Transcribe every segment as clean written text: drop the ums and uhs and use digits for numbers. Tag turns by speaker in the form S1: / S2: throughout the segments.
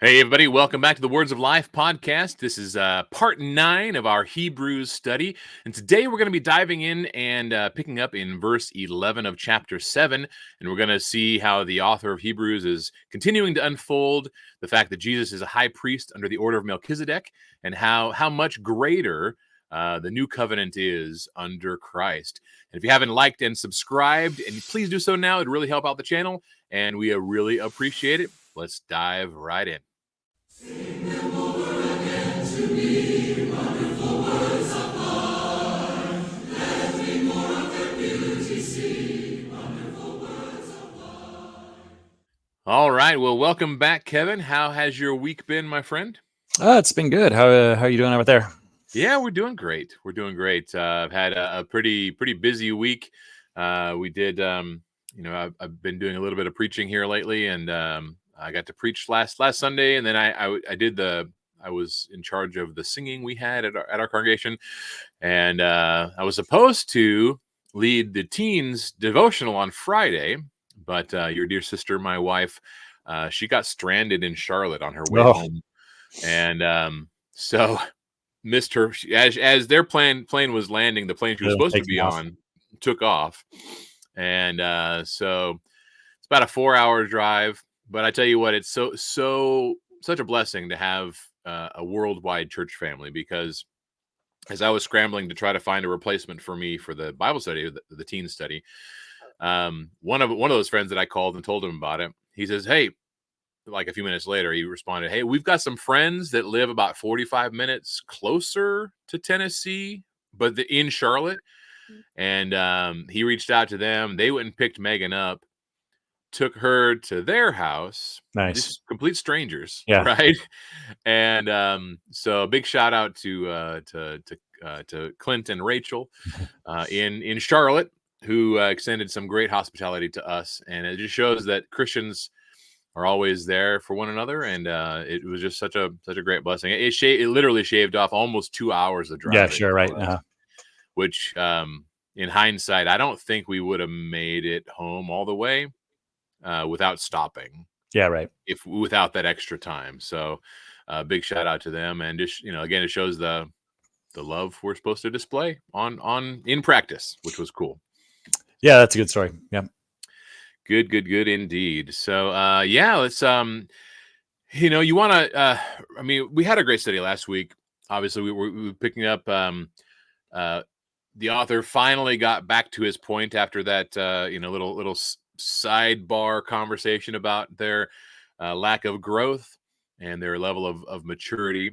S1: Hey, everybody, welcome back to the Words of Life podcast. This is part 9 of our Hebrews study. And today we're going to be diving in and picking up in verse 11 of chapter 7. And we're going to see how the author of Hebrews is continuing to unfold the fact that Jesus is a high priest under the order of Melchizedek and how much greater the new covenant is under Christ. And if you haven't liked and subscribed, and please do so now, it'd really help out the channel. And we really appreciate it. Let's dive right in.
S2: Sing them over again to me, wonderful words of mine. Let me more of their beauty see, wonderful words of mine.
S1: All right. Well, welcome back, Kevin. How has your week been, my friend?
S3: It's been good. How are you doing over there?
S1: Yeah, we're doing great. We're doing great. I've had a pretty busy week. We did, I've been doing a little bit of preaching here lately, and I got to preach last Sunday, and then I was in charge of the singing we had at our congregation, and I was supposed to lead the teens devotional on Friday, but your dear sister, my wife, she got stranded in Charlotte on her way home, and so missed her as their plane was landing. The plane she was supposed to be on took off, and so it's about a 4-hour drive. But I tell you what, it's such a blessing to have a worldwide church family, because as I was scrambling to try to find a replacement for me for the Bible study, the teen study, one of those friends that I called and told him about it, he says, "Hey," like a few minutes later, he responded, "Hey, we've got some friends that live about 45 minutes closer to Tennessee, but in Charlotte." And he reached out to them. They went and picked Megan up, took her to their house.
S3: Nice.
S1: Just complete strangers,
S3: Yeah.
S1: right? And so a big shout out to Clint and Rachel in Charlotte, who extended some great hospitality to us. And it just shows that Christians are always there for one another, and it was just such a great blessing. It literally shaved off almost 2 hours of driving.
S3: Yeah, sure, right.
S1: Which, in hindsight, I don't think we would have made it home all the way without stopping.
S3: Yeah, right.
S1: Without that extra time. So, big shout out to them, and just again, it shows the love we're supposed to display in practice, which was cool.
S3: Yeah, that's a good story. Yeah.
S1: Good indeed. So let's you want to we had a great study last week. Obviously we were picking up the author finally got back to his point after that little sidebar conversation about their lack of growth and their level of maturity,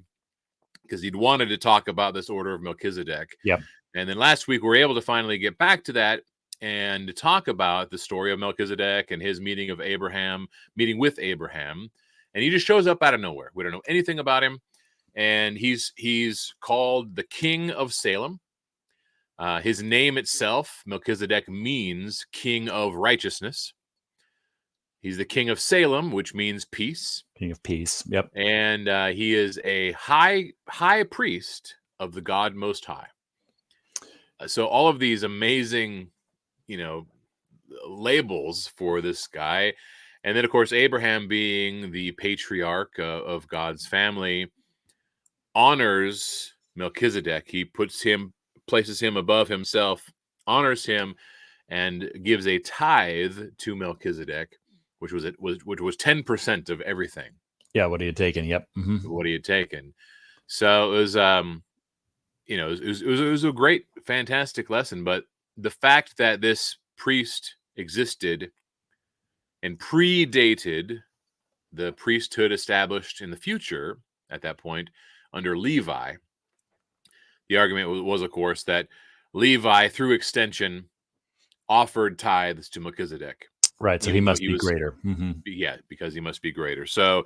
S1: because he'd wanted to talk about this order of Melchizedek.
S3: Yeah.
S1: And then last week we were able to finally get back to that and to talk about the story of Melchizedek and his meeting with Abraham. And he just shows up out of nowhere. We don't know anything about him. And he's called the King of Salem. His name itself, Melchizedek, means King of Righteousness. He's the King of Salem, which means peace.
S3: King of Peace. Yep.
S1: And he is a high priest of the God Most High. So all of these amazing labels for this guy. And then, of course, Abraham, being the patriarch of God's family, honors Melchizedek. He places him above himself, honors him, and gives a tithe to Melchizedek, which was 10% of everything.
S3: Yeah, what he had taken. Yep.
S1: Mm-hmm. What he had taken. So it was it was a great, fantastic lesson. But the fact that this priest existed and predated the priesthood established in the future at that point under Levi, the argument was, of course, that Levi, through extension, offered tithes to Melchizedek.
S3: Right, so he must be greater. Mm-hmm.
S1: Yeah, because he must be greater. So,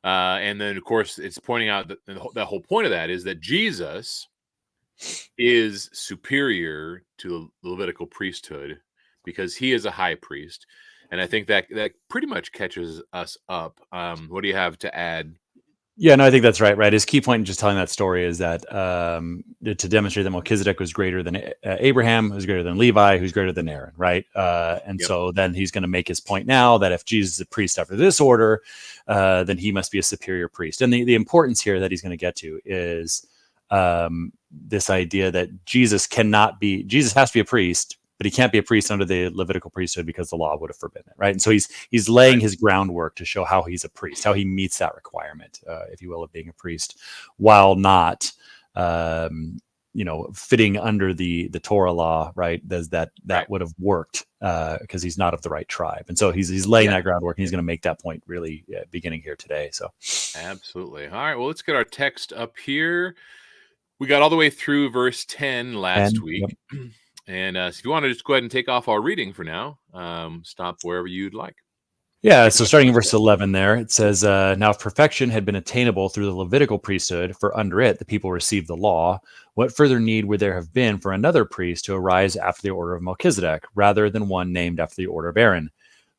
S1: and then, of course, it's pointing out that the whole point of that is that Jesus is superior to the Levitical priesthood because he is a high priest. And I think that pretty much catches us up. What do you have to add
S3: Yeah, no, I think that's right. Right. His key point in just telling that story is that to demonstrate that Melchizedek was greater than Abraham, who's greater than Levi, who's greater than Aaron. Right. And
S1: Yep.
S3: so then he's going to make his point now that if Jesus is a priest after this order, then he must be a superior priest. And the importance here that he's going to get to is this idea that Jesus has to be a priest, but he can't be a priest under the Levitical priesthood because the law would have forbidden it, right? And so he's laying his groundwork to show how he's a priest, how he meets that requirement, if you will, of being a priest, while not, fitting under the Torah law, right? That
S1: Right.
S3: would have worked because he's not of the right tribe, and so he's laying that groundwork, and he's going to make that point really beginning here today. So,
S1: Absolutely. All right. Well, let's get our text up here. We got all the way through verse 10 last week.
S3: Yep.
S1: And so if you want to just go ahead and take off our reading for now, stop wherever you'd like.
S3: Yeah, so starting in verse 11 there, it says, now if perfection had been attainable through the Levitical priesthood, for under it the people received the law, what further need would there have been for another priest to arise after the order of Melchizedek, rather than one named after the order of Aaron?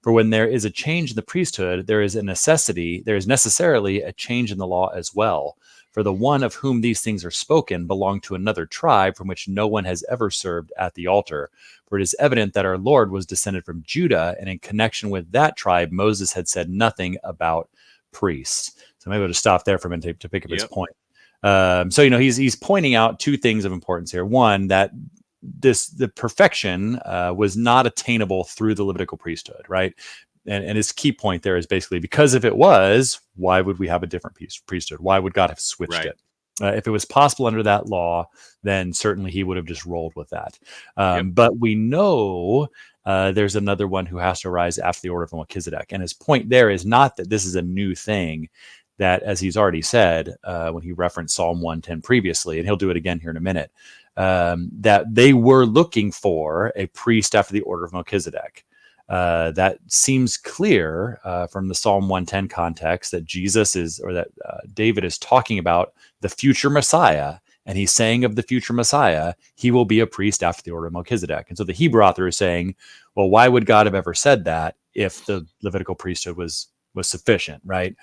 S3: For when there is a change in the priesthood, there is necessarily a change in the law as well. For the one of whom these things are spoken belonged to another tribe from which no one has ever served at the altar. For it is evident that our Lord was descended from Judah, and in connection with that tribe, Moses had said nothing about priests. So maybe we'll just stop there for a minute to pick up his point. So he's pointing out two things of importance here. One, that the perfection was not attainable through the Levitical priesthood, right? And his key point there is basically, because if it was, why would we have a different priesthood? Why would God have switched it? If it was possible under that law, then certainly he would have just rolled with that. But we know there's another one who has to arise after the order of Melchizedek. And his point there is not that this is a new thing, that, as he's already said when he referenced Psalm 110 previously, and he'll do it again here in a minute, that they were looking for a priest after the order of Melchizedek. That seems clear from the Psalm 110 context that David is talking about the future Messiah, and he's saying of the future Messiah, he will be a priest after the order of Melchizedek. And so the Hebrew author is saying, well, why would God have ever said that if the Levitical priesthood was sufficient, right?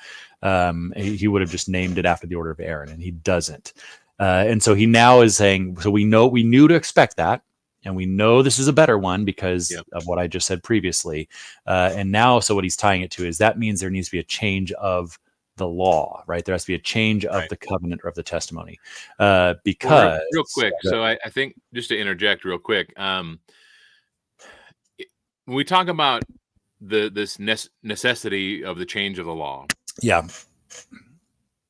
S3: He would have just named it after the order of Aaron, and he doesn't. And so he now is saying, so we knew to expect that. And we know this is a better one because of what I just said previously. And now, so what he's tying it to is that means there needs to be a change of the law, right? There has to be a change of the covenant or of the testimony. Because
S1: real quick, so I think just to interject real quick, when we talk about this necessity of the change of the law,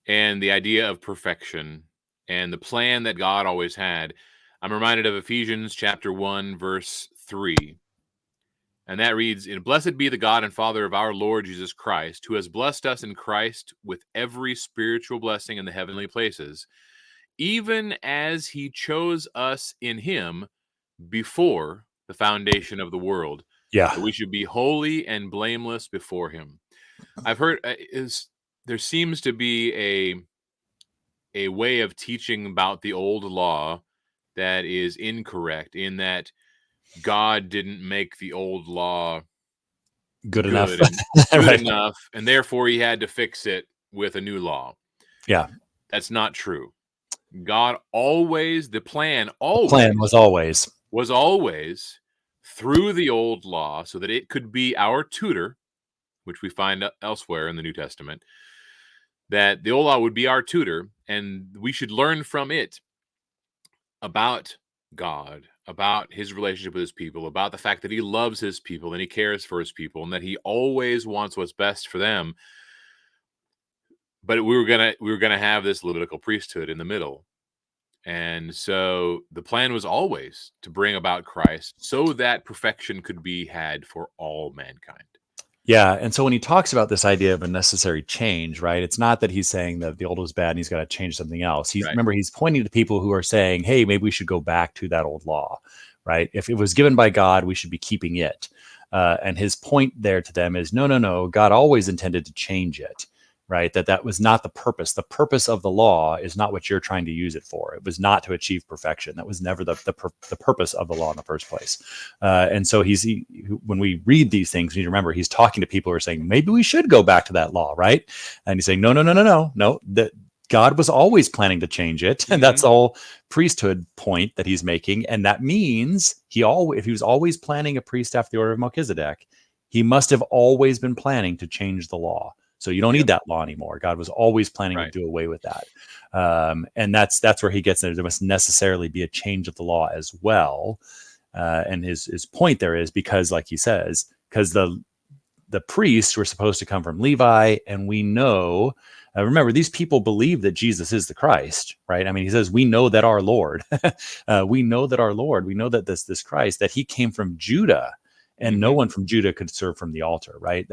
S1: and the idea of perfection and the plan that God always had, I'm reminded of Ephesians chapter 1, verse 3. And that reads, "And blessed be the God and Father of our Lord Jesus Christ, who has blessed us in Christ with every spiritual blessing in the heavenly places, even as he chose us in him before the foundation of the world, that we should be holy and blameless before him." I've heard there seems to be a way of teaching about the old law that is incorrect, in that God didn't make the old law
S3: good enough,
S1: enough, and therefore he had to fix it with a new law. That's not true. God always, the plan was always through the old law, so that it could be our tutor, which we find elsewhere in the New Testament, that the old law would be our tutor, and we should learn from it about God, about his relationship with his people, about the fact that he loves his people and he cares for his people, and that he always wants what's best for them. But we were gonna have this Levitical priesthood in the middle. And so the plan was always to bring about Christ so that perfection could be had for all mankind.
S3: Yeah. And so when he talks about this idea of a necessary change, right, it's not that he's saying that the old was bad and he's got to change something else. Remember, he's pointing to people who are saying, hey, maybe we should go back to that old law, right? If it was given by God, we should be keeping it. And his point there to them is, no. God always intended to change it. right? That was not the purpose. The purpose of the law is not what you're trying to use it for. It was not to achieve perfection. That was never the purpose of the law in the first place. And so when we read these things, we need to remember he's talking to people who are saying, maybe we should go back to that law, right? And he's saying, no, that God was always planning to change it. And that's the whole priesthood point that he's making. And that means if he was always planning a priest after the order of Melchizedek, he must have always been planning to change the law. So you don't need that law anymore. God was always planning to do away with that. And that's where he gets there. There must necessarily be a change of the law as well. And his point there is because, like he says, because the priests were supposed to come from Levi, and we know, remember, these people believe that Jesus is the Christ, right? I mean, he says, we know that our Lord, we know that this Christ, that he came from Judah, and no one from Judah could serve from the altar, right?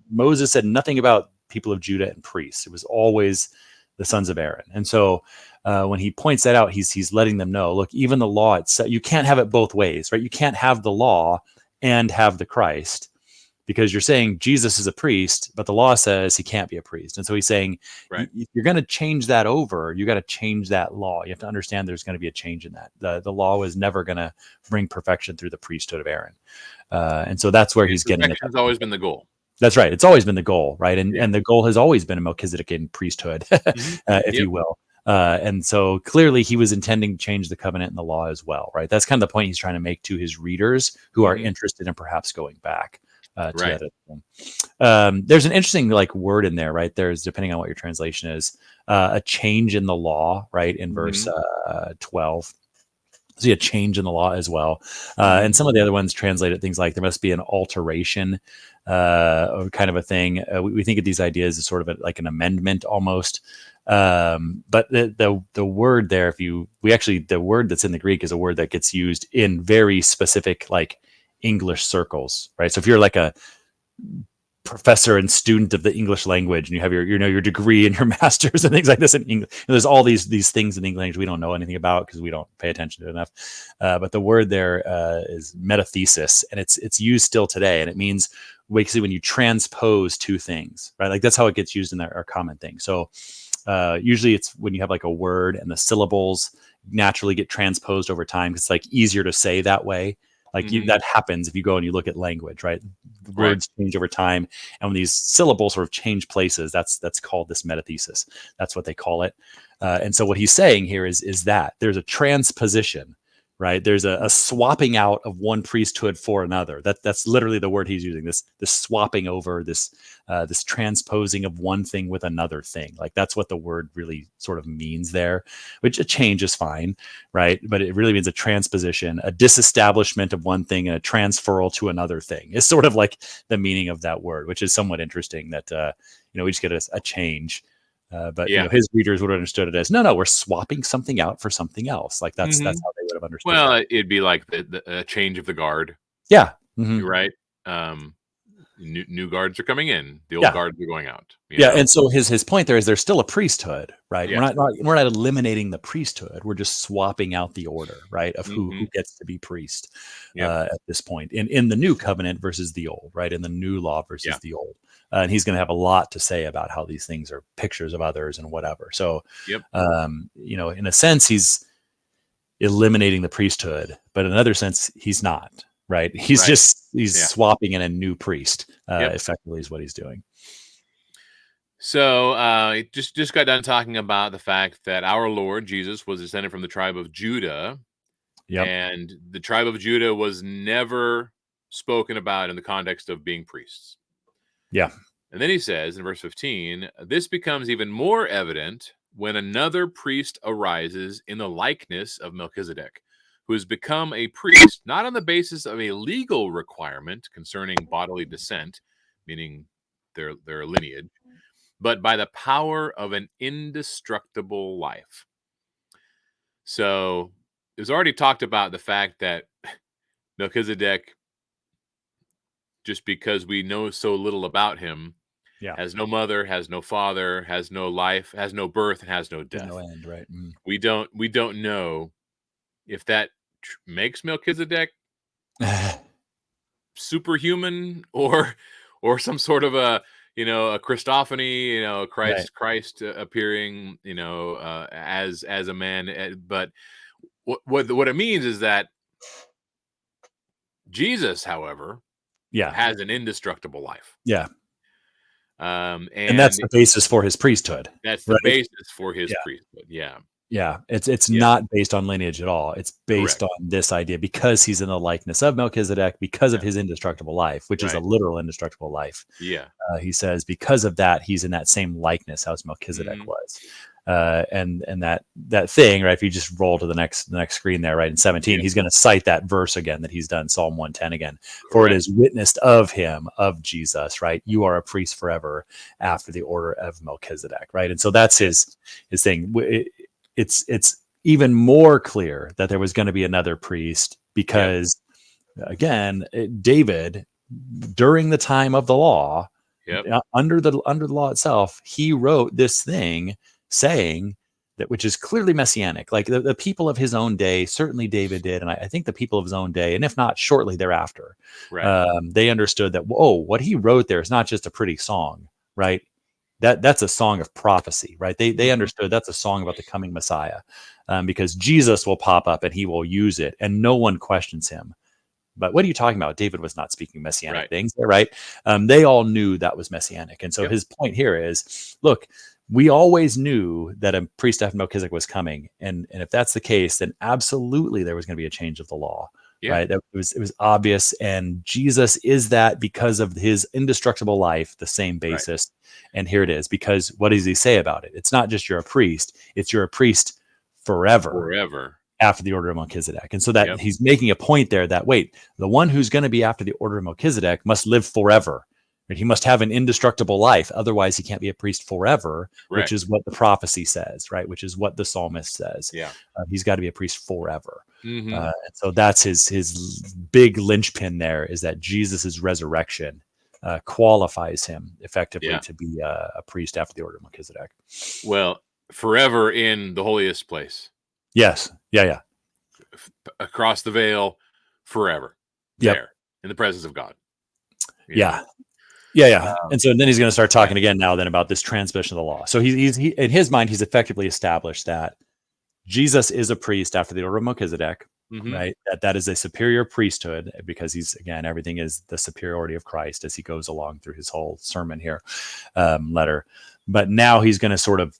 S3: Moses said nothing about people of Judah and priests. It was always the sons of Aaron. And so when he points that out, he's letting them know, look, even the law itself, you can't have it both ways, right? You can't have the law and have the Christ, because you're saying Jesus is a priest, but the law says he can't be a priest. And so he's saying, if you're going to change that over, you got to change that law. You have to understand there's going to be a change in that. The law was never going to bring perfection through the priesthood of Aaron. And so that's where he's getting it.
S1: Perfection's always been the goal.
S3: That's right. It's always been the goal, right? And the goal has always been a Melchizedekian priesthood, if you will. And so clearly he was intending to change the covenant and the law as well, right? That's kind of the point he's trying to make to his readers who are interested in perhaps going back to that. There's an interesting word in there, right? There's, depending on what your translation is, a change in the law, right? In verse 12. See a change in the law as well. And some of the other ones translated things like there must be an alteration or kind of a thing. We think of these ideas as sort of like an amendment almost. But the word there, the word that's in the Greek is a word that gets used in very specific English circles, right? So if you're like a professor and student of the English language, and you have your degree and your master's and things like this in English, there's all these things in the English language we don't know anything about because we don't pay attention to it enough. But the word there is metathesis, and it's used still today, and it means basically when you transpose two things, right? That's how it gets used in our common thing. So usually it's when you have a word and the syllables naturally get transposed over time because it's easier to say that way. That happens if you go and you look at language, right? The words change over time, and when these syllables sort of change places, that's called this metathesis. That's what they call it. And so what he's saying here is that there's a transposition, right? There's a swapping out of one priesthood for another. That's literally the word he's using. This swapping over, this transposing of one thing with another thing. That's what the word really sort of means there. Which a change is fine, right? But it really means a transposition, a disestablishment of one thing and a transferal to another thing. It's sort of like the meaning of that word, which is somewhat interesting. That we just get a change. But his readers would have understood it as no, we're swapping something out for something else. That's how they would have understood.
S1: Well,
S3: that.
S1: It'd be like the change of the guard.
S3: Yeah,
S1: right. New guards are coming in. The old guards are going out.
S3: And so his point there is there's still a priesthood, right? Yeah. We're not eliminating the priesthood. We're just swapping out the order, right, of who gets to be priest at this point in the new covenant versus the old, right? In the new law versus the old. And he's going to have a lot to say about how these things are pictures of others and whatever. So, in a sense, he's eliminating the priesthood, but in another sense, he's not. Right. He's swapping in a new priest, effectively is what he's doing.
S1: So just got done talking about the fact that our Lord Jesus was descended from the tribe of Judah. Yep. And the tribe of Judah was never spoken about in the context of being priests.
S3: Yeah.
S1: And then he says in verse 15, this becomes even more evident when another priest arises in the likeness of Melchizedek, who has become a priest, not on the basis of a legal requirement concerning bodily descent, meaning their lineage, but by the power of an indestructible life. So it was already talked about the fact that Melchizedek, just because we know so little about him, has no mother, has no father, has no life, has no birth, and has no death.
S3: No end, right?
S1: We don't know if that makes Melchizedek superhuman or some sort of a a Christophany,
S3: Right.
S1: Christ appearing, as a man. But what it means is that Jesus, however,
S3: Yeah.
S1: has an indestructible life.
S3: Yeah. And that's
S1: And
S3: the basis for his priesthood,
S1: that's the
S3: right?
S1: basis for his
S3: Yeah.
S1: priesthood. Yeah.
S3: Yeah, it's
S1: Yeah.
S3: not based on lineage at all. It's based
S1: Correct.
S3: on this idea because he's in the likeness of Melchizedek, because of
S1: Yeah.
S3: his indestructible life, which is a
S1: Right.
S3: literal indestructible life.
S1: Yeah.
S3: He says because of that, he's in that same likeness as Melchizedek
S1: Hmm.
S3: was. And that thing, right? If you just roll to the next screen there, right in 17,
S1: Yeah.
S3: he's going to cite that verse again that he's done, Psalm 110 again. For it
S1: Correct.
S3: is witnessed of him, of Jesus, right? You are a priest forever after the order of Melchizedek, right? And so that's his thing. It's even more clear that there was going to be another priest because, again, David, during the time of the law,
S1: Yep.
S3: under the law itself, he wrote this thing saying that, which is clearly messianic. Like the people of his own day, certainly David did, and I think the people of his own day, and if not shortly thereafter,
S1: Right.
S3: they understood that what he wrote there is not just a pretty song, right? That's a song of prophecy, right? They
S1: Mhm.
S3: understood that's a song about the coming Messiah, because Jesus will pop up and he will use it, and no one questions him. But what are you talking about? David was not speaking messianic
S1: Right.
S3: things, right? They all knew that was messianic, and so
S1: Yep.
S3: his point here is: look, we always knew that a priest after Melchizedek was coming, and if that's the case, then absolutely there was going to be a change of the law.
S1: Yeah.
S3: Right, it was obvious, and Jesus is that because of his indestructible life, the same basis. And here it is, because what does he say about it? It's not just you're a priest; it's you're a priest forever
S1: Forever.
S3: after the order of Melchizedek. And so that
S1: Yep.
S3: he's making a point there that wait, the one who's going to be after the order of Melchizedek must live forever. Right? He must have an indestructible life. Otherwise, he can't be a priest forever, which
S1: Correct.
S3: is what the prophecy says, right? Which is what the psalmist says.
S1: Yeah.
S3: He's got to be a priest forever.
S1: Hmm.
S3: And so that's his big linchpin there, is that Jesus's resurrection qualifies him effectively
S1: Yeah.
S3: to be a priest after the order of Melchizedek.
S1: Well, forever in the holiest place,
S3: Yes. Yeah.
S1: across the veil, forever.
S3: Yep.
S1: There, in the presence of God. You
S3: Yeah.
S1: know?
S3: Yeah. And so then he's going to start talking again now then about this transmission of the law. So he in his mind, he's effectively established that Jesus is a priest after the order of Melchizedek,
S1: Mhm.
S3: right? That is a superior priesthood, because he's, again, everything is the superiority of Christ as he goes along through his whole sermon here, letter. But now he's going to sort of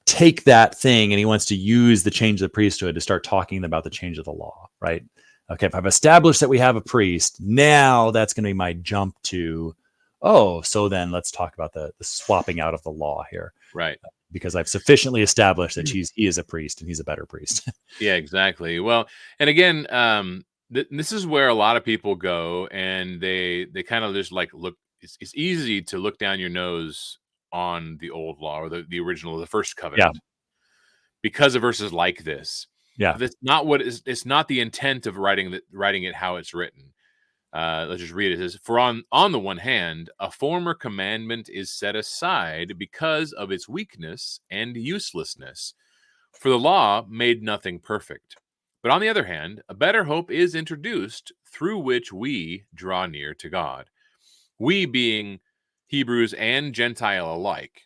S3: take that thing and he wants to use the change of the priesthood to start talking about the change of the law, right? Okay, if I've established that we have a priest, now that's going to be my jump to, so then let's talk about the swapping out of the law here,
S1: Right.
S3: because I've sufficiently established that he is a priest and he's a better priest.
S1: Yeah, exactly. Well, and again, this is where a lot of people go, and they kind of just like look. It's easy to look down your nose on the old law, or the original, the first covenant, because of verses like this.
S3: Yeah.
S1: That's not what is. It's not the intent of writing it how it's written. Let's just read it. It says, "For on the one hand, a former commandment is set aside because of its weakness and uselessness. For the law made nothing perfect. But on the other hand, a better hope is introduced, through which we draw near to God." We being Hebrews and Gentile alike,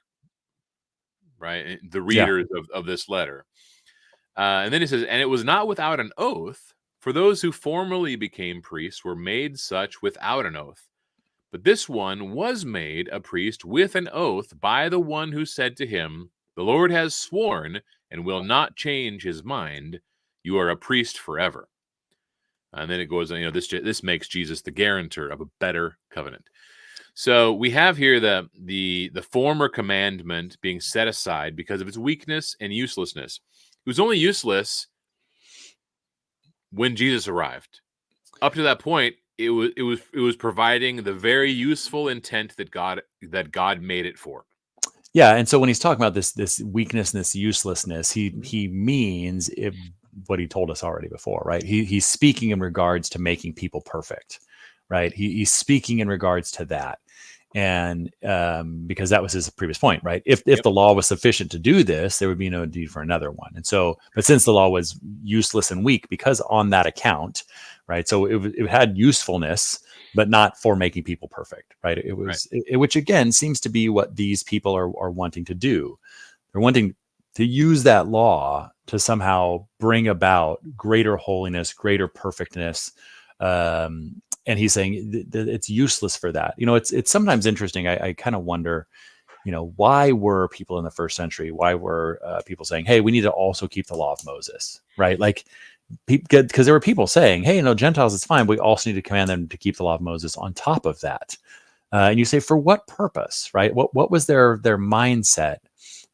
S1: right? The readers of this letter. And then he says, "And it was not without an oath, for those who formerly became priests were made such without an oath. But this one was made a priest with an oath by the one who said to him, 'The Lord has sworn and will not change his mind. You are a priest forever.'" And then it goes on, this makes Jesus the guarantor of a better covenant. So we have here the former commandment being set aside because of its weakness and uselessness. It was only useless when Jesus arrived. Up to that point, it was providing the very useful intent that God made it for.
S3: Yeah, and so when he's talking about this weakness and this uselessness, he means what he told us already before, right? He's speaking in regards to making people perfect, right? He's speaking in regards to that, and because that was his previous point, right? If the law was sufficient to do this, there would be no need for another one. And so, but since the law was useless and weak, because on that account, right? So it had usefulness, but not for making people perfect, right? It was, which again seems to be what these people are wanting to do. They're wanting to use that law to somehow bring about greater holiness, greater perfectness. And he's saying it's useless for that. It's sometimes interesting. I kind of wonder, why were people in the first century? Why were people saying, "Hey, we need to also keep the law of Moses," right? Like, because there were people saying, "Hey, Gentiles, it's fine. But we also need to command them to keep the law of Moses on top of that." And you say, for what purpose, right? What was their mindset?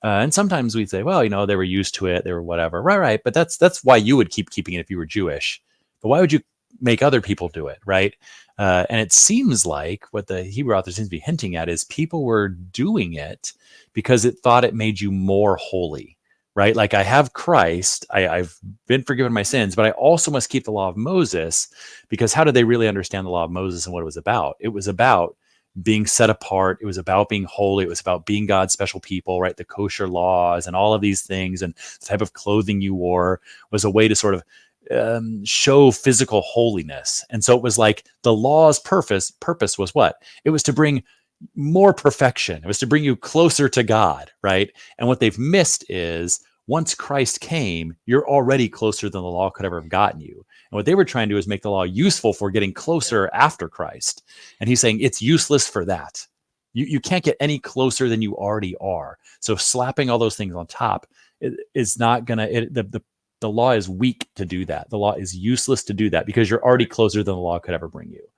S3: And sometimes we'd say, well, they were used to it, they were whatever, right? But that's why you would keep keeping it if you were Jewish. But why would you make other people do it, right? And it seems like what the Hebrew author seems to be hinting at is people were doing it because it thought it made you more holy, right? Like, I have Christ, I've been forgiven my sins, but I also must keep the law of Moses, because how did they really understand the law of Moses and what it was about? It was about being set apart. It was about being holy. It was about being God's special people, right? The kosher laws and all of these things, and the type of clothing you wore was a way to sort of show physical holiness. And so it was like the law's purpose was what? It was to bring more perfection. It was to bring you closer to God, right? And what they've missed is, once Christ came, you're already closer than the law could ever have gotten you. And what they were trying to do is make the law useful for getting closer after Christ. And he's saying it's useless for that. You can't get any closer than you already are. So slapping all those things on top is not going to, the law is weak to do that. The law is useless to do that, because you're already closer than the law could ever bring you.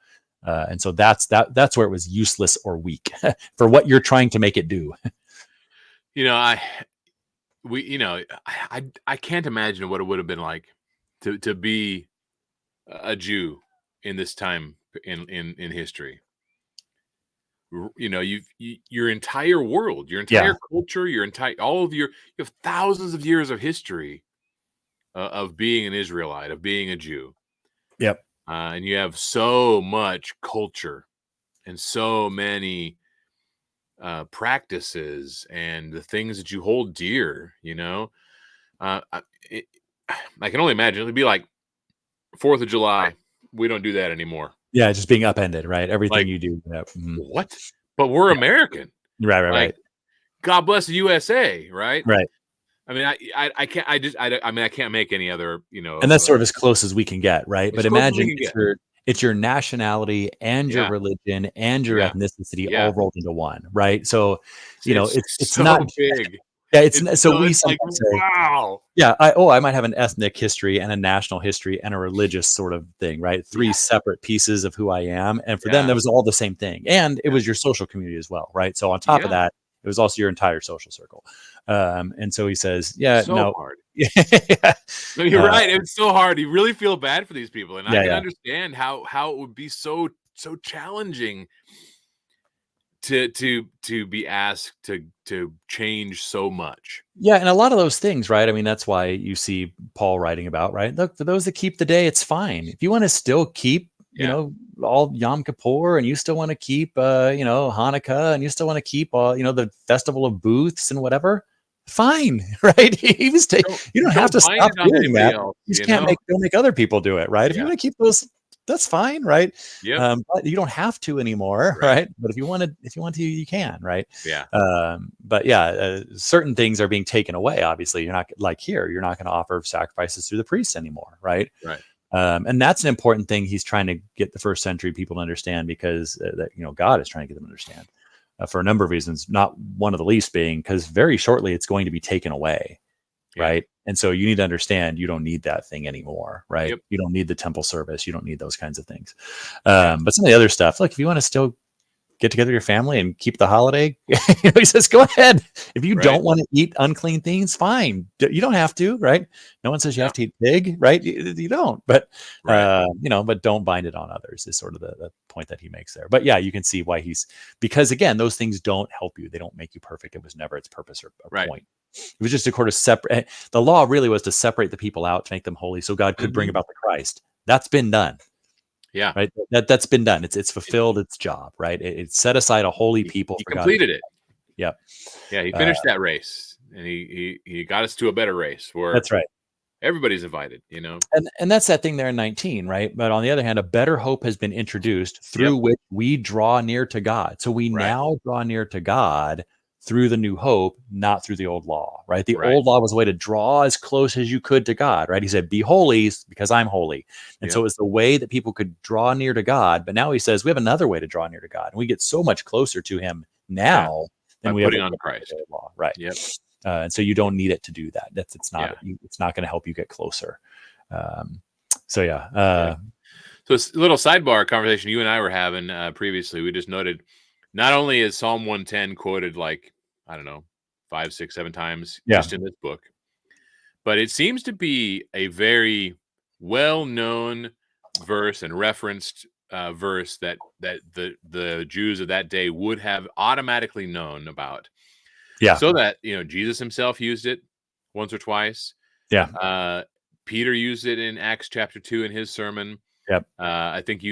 S3: And so that's where it was useless or weak for what you're trying to make it do.
S1: I can't imagine what it would have been like to be a Jew in this time in history. Your entire world, your entire culture, you have thousands of years of history of being an Israelite, of being a Jew.
S3: Yep.
S1: And you have so much culture and so many practices and the things that you hold dear. I can only imagine it'd be like 4th of July. We don't do that anymore.
S3: Yeah, just being upended, right? Everything
S1: Like,
S3: you do.
S1: What? But we're American.
S3: Right.
S1: God bless the USA, right?
S3: Right.
S1: I mean, I can't. I can't make any other.
S3: And that's sort of as close as we can get, right? But imagine it's your nationality and your religion and your ethnicity all rolled into one, right? So, it's
S1: so
S3: not
S1: big.
S3: Yeah, we sometimes say,
S1: wow.
S3: Yeah, I might have an ethnic history and a national history and a religious sort of thing, right? 3 separate pieces of who I am, and for them, that was all the same thing, and it was your social community as well, right? So on top of that, it was also your entire social circle. And so he says,
S1: hard. No, you're right. It's so hard. You really feel bad for these people, and I can understand how it would be so challenging to be asked to change so much.
S3: Yeah, and a lot of those things, right? I mean, that's why you see Paul writing about, right? Look, for those that keep the day, it's fine. If you want to still keep, all Yom Kippur, and you still want to keep, Hanukkah, and you still want to keep, the Festival of Booths and whatever, fine, right? He was you don't have to stop doing that. You just don't make other people do it, right? If you want to keep those, that's fine, right? But you don't have to anymore, right? But if you want to, you can, right? Certain things are being taken away. Obviously, you're not like here. You're not going to offer sacrifices through the priests anymore, right? And that's an important thing he's trying to get the first century people to understand, because God is trying to get them to understand for a number of reasons. Not one of the least being because very shortly it's going to be taken away. Right. And so you need to understand you don't need that thing anymore. Right. You don't need the temple service. You don't need those kinds of things. But some of the other stuff, like if you want to still get together with your family and keep the holiday, he says, go ahead. If you don't want to eat unclean things, fine. You don't have to. Right. No one says you have to eat pig. Right. You don't. But, but don't bind it on others is sort of the point that he makes there. But you can see why because again, those things don't help you. They don't make you perfect. It was never its purpose or point. It was just to separate. The law really was to separate the people out, to make them holy, so God could bring about the Christ. That's been done.
S1: Yeah,
S3: right. That's been done. It's fulfilled its job. Right. It set aside a holy people.
S1: He completed it.
S3: Yep.
S1: Yeah, he finished that race, and he got us to a better race.
S3: That's right.
S1: everybody's invited, you know.
S3: And that's that thing there in 19, right? But on the other hand, a better hope has been introduced through
S1: Yep.
S3: which we draw near to God. So we
S1: Right.
S3: now draw near to God through the new hope, not through the old law, right? The
S1: Right.
S3: old law was a way to draw as close as you could to God, right? He said, "Be holy because I'm holy." And so
S1: Yep.
S3: it was the way that people could draw near to God. But now he says we have another way to draw near to God, and we get so much closer to him
S1: Yeah.
S3: now
S1: By
S3: than we ever
S1: putting on
S3: could under
S1: Christ.
S3: the old law, right?
S1: Yep.
S3: And so you don't need it to do that. It's
S1: Yeah.
S3: not going to help you get closer. So yeah,
S1: Yeah. So it's a little sidebar conversation you and I were having previously. We just noted not only is Psalm 110 quoted like, I don't know, 5, 6, 7 times
S3: yeah,
S1: just in this book, but it seems to be a very well-known verse and referenced verse that the Jews of that day would have automatically known about.
S3: yeah,
S1: So that, you know, Jesus himself used it once or twice.
S3: yeah,
S1: Peter used it in Acts chapter 2 in his sermon.
S3: yep.
S1: I think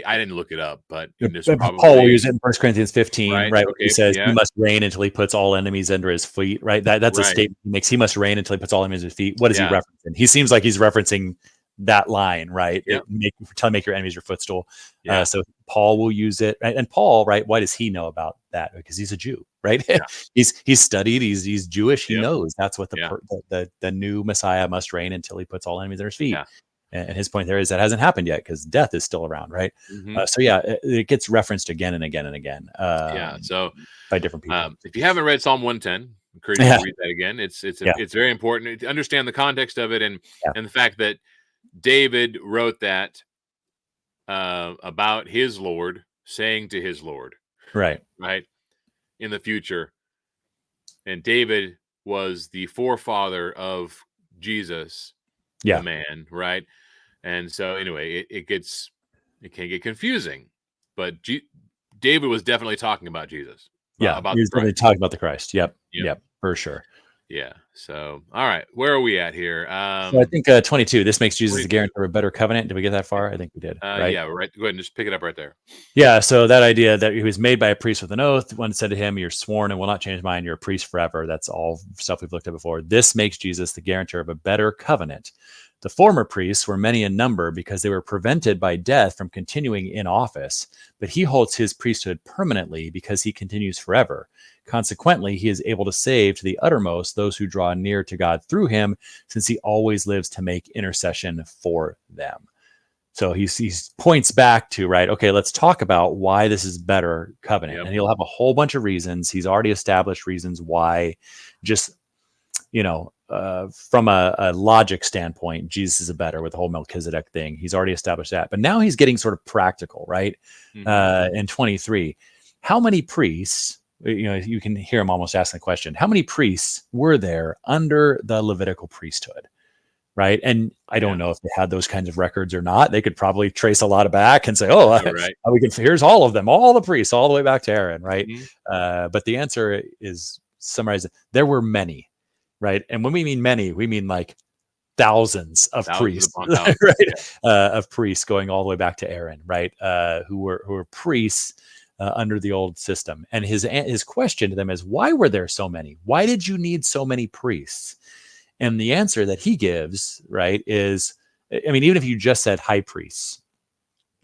S1: I didn't look it up, but
S3: Yep,
S1: there's
S3: Paul will
S1: probably
S3: use it in 1 Corinthians 15,
S1: right.
S3: right? He
S1: Okay.
S3: says he
S1: Yeah.
S3: must reign until he puts all enemies under his feet, right? That's a
S1: Right.
S3: statement he makes. He must reign until he puts all enemies under his feet. What is he
S1: Yeah.
S3: referencing? He seems like he's referencing that line, right?
S1: Yep.
S3: Make your enemies your footstool.
S1: Yeah.
S3: So Paul will use it, right? And Paul, right? Why does he know about that? Because he's a Jew, right?
S1: Yeah.
S3: he's studied. He's Jewish. He
S1: Yep.
S3: knows that's what
S1: Yeah.
S3: the new Messiah must reign until he puts all enemies under his feet.
S1: Yeah.
S3: And his point there is that hasn't happened yet because death is still around, right?
S1: Mhm.
S3: So yeah, it gets referenced again and again and again.
S1: Yeah. So
S3: by different people.
S1: if you haven't read Psalm 110, encourage you
S3: Yeah.
S1: to read that again. It's
S3: Yeah.
S1: it's very important to understand the context of it and
S3: Yeah.
S1: the fact that David wrote that about his Lord saying to his Lord,
S3: Right.
S1: right, in the future. And David was the forefather of Jesus,
S3: Yeah.
S1: the man, right? And so anyway, it can get confusing, but David was definitely talking about Jesus.
S3: Yeah.
S1: About
S3: He's
S1: the Christ.
S3: really talking about the Christ. Yep.
S1: Yep.
S3: Yep. For sure.
S1: Yeah. So all right, where are we at here?
S3: So I think 22. This makes Jesus the
S1: 22.
S3: guarantor of a better covenant. Did we get that far? I think we did. Right.
S1: Yeah, right. Go ahead and just pick it up right there.
S3: Yeah. So that idea that he was made by a priest with an oath, one said to him, "You're sworn and will not change mine. You're a priest forever." That's all stuff we've looked at before. This makes Jesus the guarantor of a better covenant. The former priests were many in number because they were prevented by death from continuing in office, but he holds his priesthood permanently because he continues forever. Consequently, he is able to save to the uttermost those who draw near to God through him, since he always lives to make intercession for them. So he points back to, right, okay, let's talk about why this is better covenant.
S1: Yep.
S3: And he'll have a whole bunch of reasons. He's already established reasons why, just, from a logic standpoint, Jesus is better with the whole Melchizedek thing. He's already established that. But now he's getting sort of practical, right?
S1: Mhm.
S3: In 23, how many priests, you can hear him almost asking the question, how many priests were there under the Levitical priesthood? Right. And I don't know if they had those kinds of records or not. They could probably trace a lot of back and say,
S1: Right.
S3: Here's all of them, all the priests, all the way back to Aaron. Right.
S1: Mhm.
S3: But the answer is summarized. There were many. Right. And when we mean many, we mean like thousands of priests,
S1: upon thousands.
S3: right? Of priests going all the way back to Aaron, right? Who were priests under the old system. And his question to them is, why were there so many? Why did you need so many priests? And the answer that he gives, right, is, I mean, even if you just said high priests,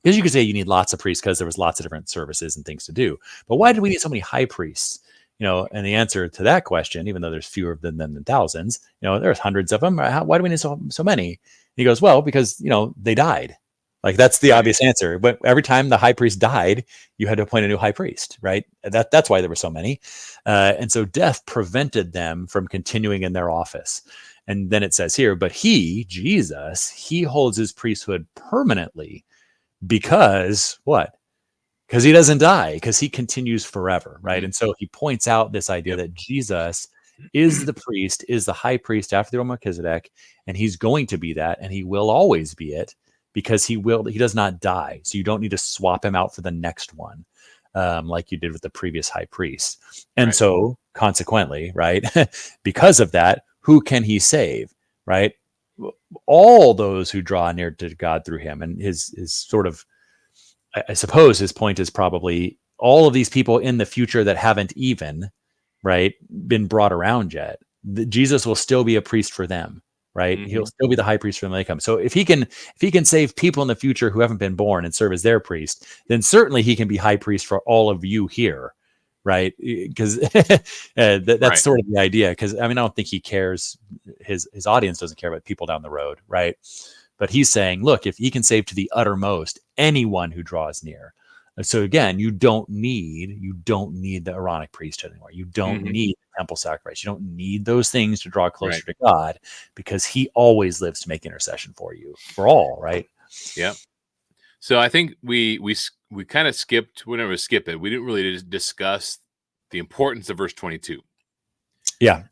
S3: because you could say you need lots of priests because there was lots of different services and things to do. But why do we need so many high priests? And the answer to that question, even though there's fewer of them than thousands, there's hundreds of them. Why do we need so many? And he goes, well, because, they died. Like, that's the obvious answer. But every time the high priest died, you had to appoint a new high priest, right? That's why there were so many. And so death prevented them from continuing in their office. And then it says here, but he, Jesus, he holds his priesthood permanently because what? Because he doesn't die, because he continues forever, right? And so he points out this idea that Jesus is the priest, is the high priest after the order of Melchizedek, and he's going to be that, and he will always be it, because he does not die. So you don't need to swap him out for the next one, like you did with the previous high priest. And so consequently, right, because of that, who can he save, right? All those who draw near to God through him. And his sort of, I suppose his point is probably all of these people in the future that haven't even, right, been brought around yet. Jesus will still be a priest for them, right?
S1: Mhm.
S3: He'll still be the high priest from when they come. So if he can save people in the future who haven't been born and serve as their priest, then certainly he can be high priest for all of you here, right? Because that's
S1: Right.
S3: sort of the idea. Because I mean, I don't think he cares. His audience doesn't care about people down the road, right? But he's saying, look, if he can save to the uttermost anyone who draws near. So again, you don't need the Aaronic priesthood anymore. You don't
S1: Mhm.
S3: need temple sacrifice. You don't need those things to draw closer
S1: Right.
S3: to God, because he always lives to make intercession for you, for all, right?
S1: Yeah. So I think we kind of skipped, whenever we skip it, we didn't really discuss the importance of verse 22.
S3: Yeah.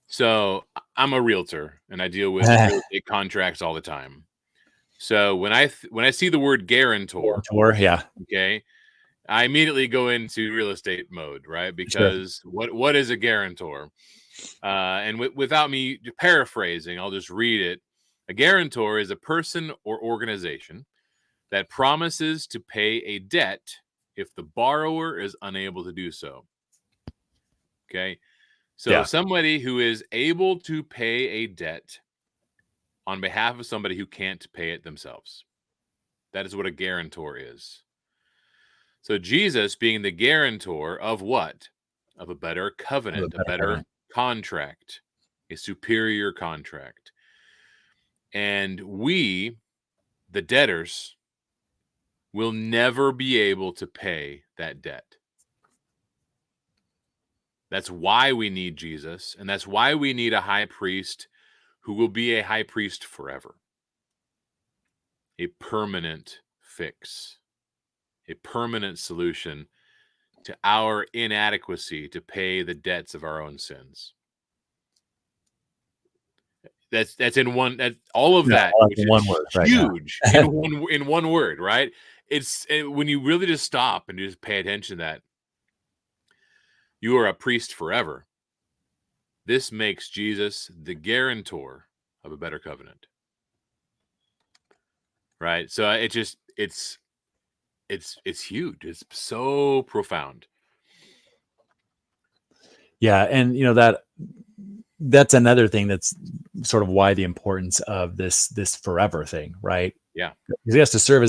S1: So I'm a realtor and I deal with real estate contracts all the time. So when I see the word guarantor,
S3: Tour, yeah,
S1: okay, I immediately go into real estate mode, right?
S3: sure.
S1: Because what is a guarantor? And without me paraphrasing, I'll just read it. A guarantor is a person or organization that promises to pay a debt if the borrower is unable to do so. Okay. So
S3: Yeah.
S1: somebody who is able to pay a debt on behalf of somebody who can't pay it themselves. That is what a guarantor is. So Jesus being the guarantor of what? Of a better covenant, a better contract, a superior contract. And we, the debtors, will never be able to pay that debt. That's why we need Jesus, and that's why we need a high priest who will be a high priest forever. A permanent fix, a permanent solution to our inadequacy to pay the debts of our own sins. That's in one, that all of
S3: Yeah,
S1: that,
S3: all
S1: which
S3: in
S1: is
S3: one word, right? Yeah.
S1: huge, in one word, right? It's when you really just stop and just pay attention to that, you are a priest forever. This makes Jesus the guarantor of a better covenant. Right? So it just it's huge. It's so profound.
S3: Yeah, and you know that's another thing that's sort of why the importance of this forever thing, right?
S1: Yeah.
S3: Because he has to serve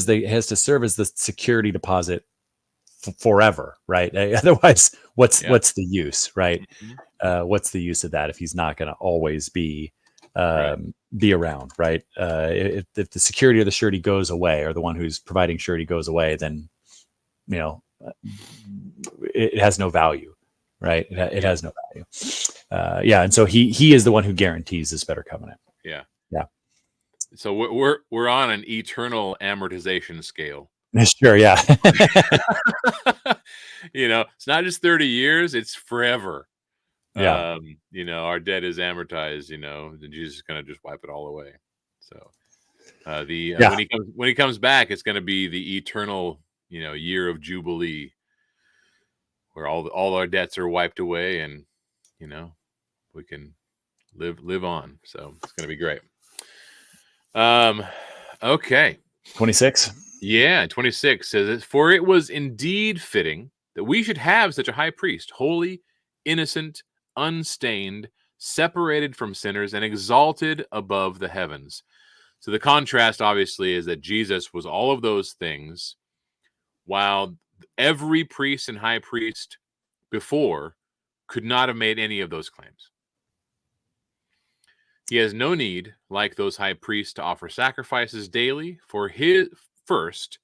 S3: as the security deposit forever, right? Otherwise, what's
S1: Yeah.
S3: the use, right?
S1: Mhm.
S3: What's the use of that if he's not going to always
S1: Right.
S3: be around, right? If the security of the surety goes away, or the one who's providing surety goes away, then you know it has no value, right? It
S1: Yeah.
S3: has no value. Yeah, and so he is the one who guarantees this better covenant.
S1: Yeah.
S3: Yeah.
S1: So we're on an eternal amortization scale.
S3: Sure. Yeah.
S1: It's not just 30 years, it's forever.
S3: Yeah.
S1: Our debt is amortized, and Jesus is going to just wipe it all away. So
S3: Yeah.
S1: when he comes back, it's going to be the eternal, year of Jubilee, where all our debts are wiped away, and we can live on. So it's going to be great. Okay.
S3: 26.
S1: Yeah, 26 says, "For it was indeed fitting that we should have such a high priest, holy, innocent, unstained, separated from sinners, and exalted above the heavens." So the contrast, obviously, is that Jesus was all of those things, while every priest and high priest before could not have made any of those claims. He has no need, like those high priests, to offer sacrifices daily for first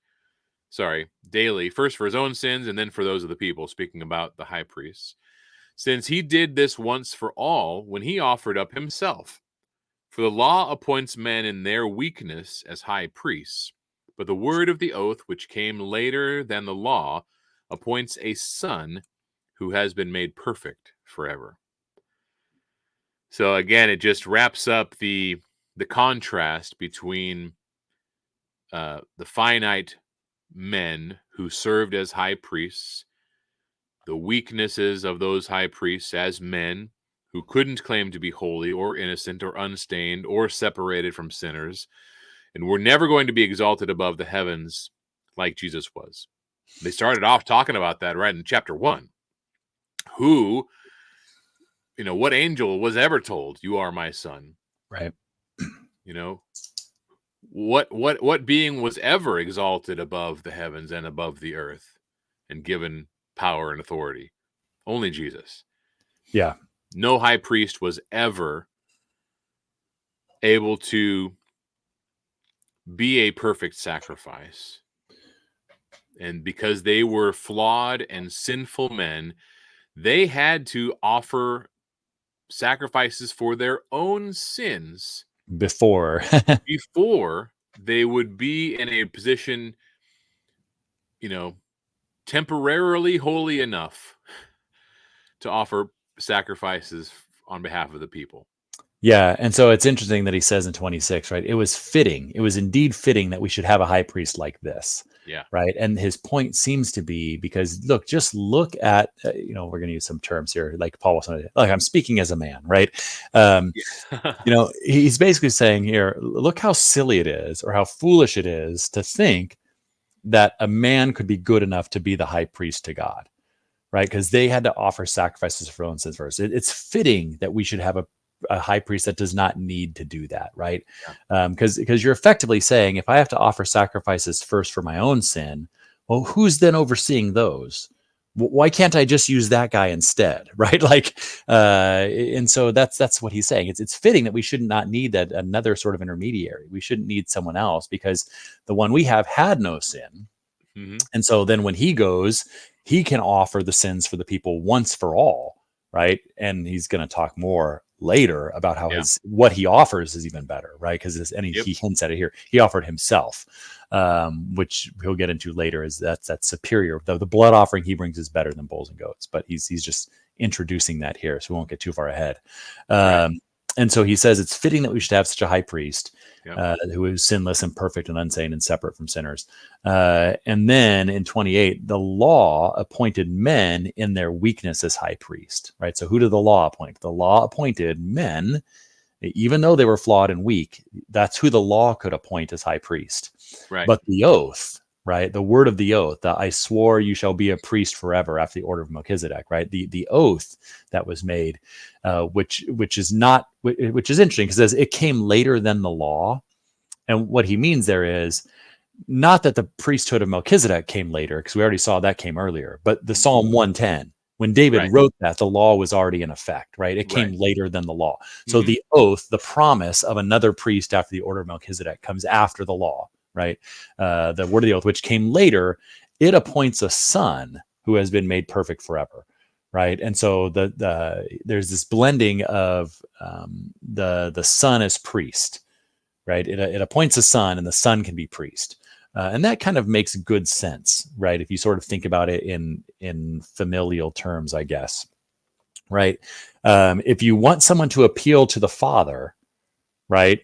S1: for his own sins and then for those of the people, speaking about the high priests, since he did this once for all when he offered up himself. For the law appoints men in their weakness as high priests, but the word of the oath, which came later than the law, appoints a son who has been made perfect forever. So again, it just wraps up the contrast between the finite men who served as high priests, the weaknesses of those high priests as men who couldn't claim to be holy or innocent or unstained or separated from sinners, and were never going to be exalted above the heavens like Jesus was. They started off talking about that right in chapter 1. Who, what angel was ever told, "You are my son"?
S3: Right.
S1: You know, what being was ever exalted above the heavens and above the earth and given power and authority? Only Jesus.
S3: Yeah.
S1: No high priest was ever able to be a perfect sacrifice. And because they were flawed and sinful men, they had to offer sacrifices for their own sins
S3: Before.
S1: before they would be in a position, temporarily holy enough to offer sacrifices on behalf of the people.
S3: Yeah, and so it's interesting that he says in 26, right? It was fitting. It was indeed fitting that we should have a high priest like this.
S1: Yeah.
S3: Right. And his point seems to be because just look at, we're going to use some terms here, like Paul was saying, like I'm speaking as a man, right? He's basically saying here, look how silly it is or how foolish it is to think that a man could be good enough to be the high priest to God, right? Because they had to offer sacrifices for their own sins first. It's fitting that we should have a high priest that does not need to do that, right? Because you're effectively saying, if I have to offer sacrifices first for my own sin, well, who's then overseeing those? Why can't I just use that guy instead, right? And so that's what he's saying. It's fitting that we should not need that another sort of intermediary. We shouldn't need someone else because the one we have had no sin. Mm-hmm. And so then when he goes, he can offer the sins for the people once for all, right? And he's going to talk more later about how what he offers is even better, right? Because he hints at it here. He offered himself, which he'll get into later. Is that's superior. The blood offering he brings is better than bulls and goats, but he's just introducing that here, so we won't get too far ahead. And so he says it's fitting that we should have such a high priest who is sinless and perfect and unstained and separate from sinners. And then in 28, the law appointed men in their weakness as high priest, right? So who did the law appoint? The law appointed men, even though they were flawed and weak. That's who the law could appoint as high priest.
S1: Right.
S3: But the oath, right? The word of the oath, I swore you shall be a priest forever after the order of Melchizedek, right? The oath that was made, which is interesting because it came later than the law. And what he means there is not that the priesthood of Melchizedek came later, because we already saw that came earlier, but the Psalm 110, when David wrote that, the law was already in effect, right? It came later than the law. So the oath, the promise of another priest after the order of Melchizedek comes after the law. Right. The word of the oath, which came later, it appoints a son who has been made perfect forever. Right. And so there's this blending of the son as priest. Right. It appoints a son and the son can be priest. And that kind of makes good sense. Right. If you sort of think about it in familial terms, I guess. Right. If you want someone to appeal to the Father. Right.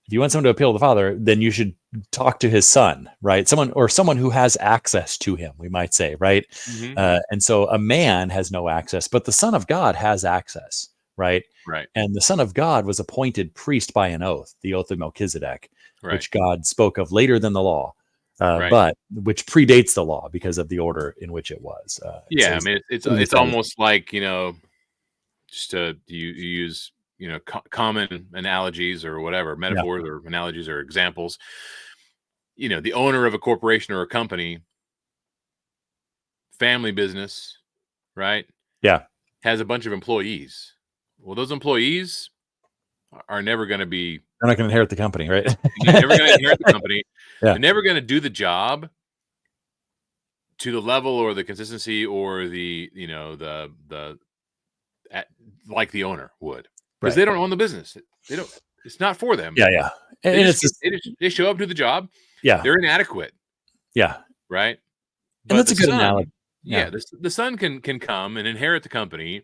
S3: If you want someone to appeal to the Father, then you should talk to his son, right? Someone who has access to him, we might say, right? Mm-hmm. And so a man has no access, but the Son of God has access, right?
S1: Right.
S3: And the Son of God was appointed priest by an oath, the oath of Melchizedek, which God spoke of later than the law, but which predates the law because of the order in which it was.
S1: I mean, it's almost like, just to use common analogies or whatever, metaphors or analogies or examples. The owner of a corporation or a company, family business, right?
S3: Yeah.
S1: Has a bunch of employees. Well, those employees are never going to be...
S3: They're not going to inherit the company, right?
S1: They're never going to inherit the company. They're never going to do the job to the level or the consistency or like the owner would. Because they don't own the business. They don't. It's not for them.
S3: Yeah.
S1: And they show up to the job.
S3: Yeah.
S1: They're inadequate.
S3: Yeah.
S1: Right.
S3: And that's a good analogy.
S1: Yeah. The son can come and inherit the company,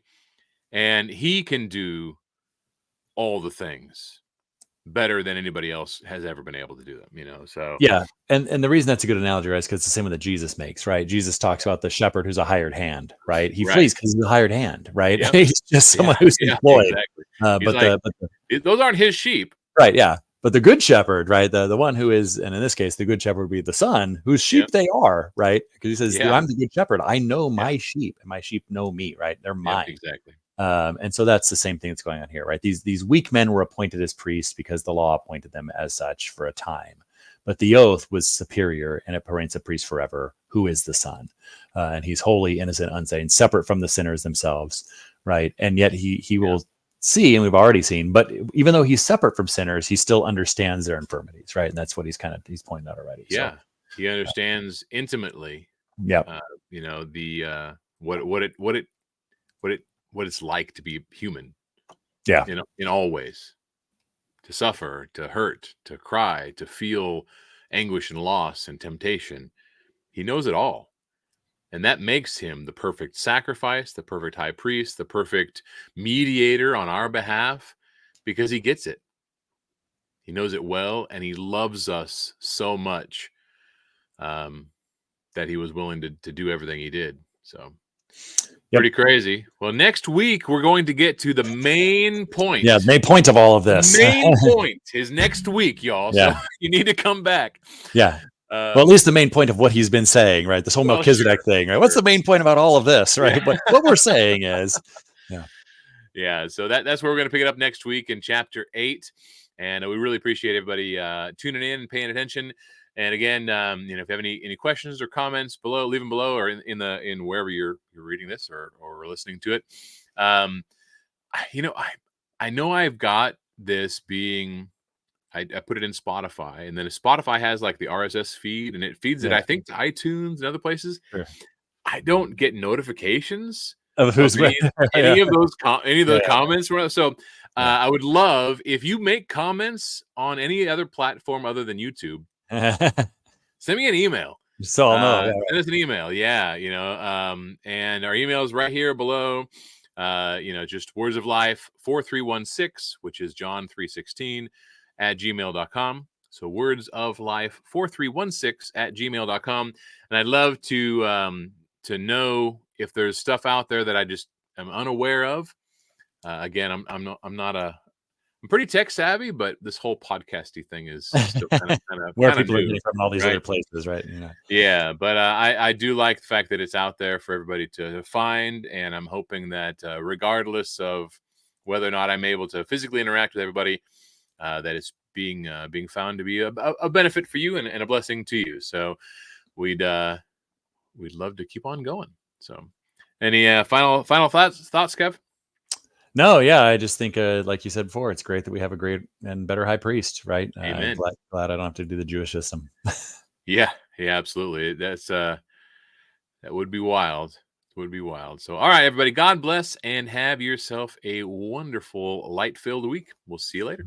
S1: and he can do all the things better than anybody else has ever been able to do them. So
S3: yeah. And the reason that's a good analogy, right, is because it's the same one that Jesus makes, right? Jesus talks about the shepherd who's a hired hand, right? He flees because he's a hired hand, right? Yep. He's just someone who's employed.
S1: Exactly. Those aren't his sheep.
S3: Right. Yeah. But the good shepherd, right? The one who is, and in this case, the good shepherd would be the son, whose sheep they are, right? Because he says, I'm the good shepherd. I know my sheep, and my sheep know me, right? They're mine.
S1: Exactly.
S3: And so that's the same thing that's going on here, right? These weak men were appointed as priests because the law appointed them as such for a time. But the oath was superior, and it appoints a priest forever, who is the Son. And he's holy, innocent, unstained, separate from the sinners themselves, right? And yet he will see, and we've already seen, but even though he's separate from sinners, he still understands their infirmities, right? And that's what he's pointing out already.
S1: Yeah.
S3: So,
S1: He understands intimately,
S3: yeah.
S1: the what it's like to be human.
S3: Yeah.
S1: In all ways, to suffer, to hurt, to cry, to feel anguish and loss and temptation. He knows it all. And that makes him the perfect sacrifice, the perfect high priest, the perfect mediator on our behalf, because he gets it. He knows it well, and he loves us so much that he was willing to do everything he did. So pretty crazy. Well, next week we're going to get to the main point.
S3: Yeah, the main point of all of this.
S1: Main point is next week, y'all.
S3: Yeah.
S1: So you need to come back.
S3: Yeah. Well, at least the main point of what he's been saying, right? This whole Melchizedek thing, right? What's the main point about all of this, right? But what we're saying is,
S1: yeah. So that's where we're going to pick it up next week in chapter 8, and we really appreciate everybody tuning in and paying attention. And again, if you have any questions or comments below, leave them below, or in wherever you're reading this or listening to it. I know I've got this being. I put it in Spotify, and then Spotify has like the RSS feed, and it feeds it, I think, to iTunes and other places.
S3: Sure.
S1: I don't get notifications
S3: of who's
S1: any of those comments. So I would love if you make comments on any other platform other than YouTube. Send me an email.
S3: So I'll know.
S1: Send us an email. Yeah, and our email is right here below. Just words of life 4316, which is John 3:16 at gmail.com. So words of life 4316 at gmail.com. And I'd love to know if there's stuff out there that I just am unaware of. Again, I'm pretty tech savvy, but this whole podcasty thing is still kind of
S3: where people
S1: new,
S3: are getting from all these other places, right?
S1: Yeah, but I do like the fact that it's out there for everybody to find, and I'm hoping that regardless of whether or not I'm able to physically interact with everybody, that it's being found to be a benefit for you and a blessing to you. So we'd love to keep on going. So any final thoughts, Kev?
S3: No, yeah, I just think, like you said before, it's great that we have a great and better high priest, right?
S1: Amen.
S3: Glad I don't have to do the Jewish system.
S1: Yeah, absolutely. That would be wild. It would be wild. So, all right, everybody, God bless and have yourself a wonderful light-filled week. We'll see you later.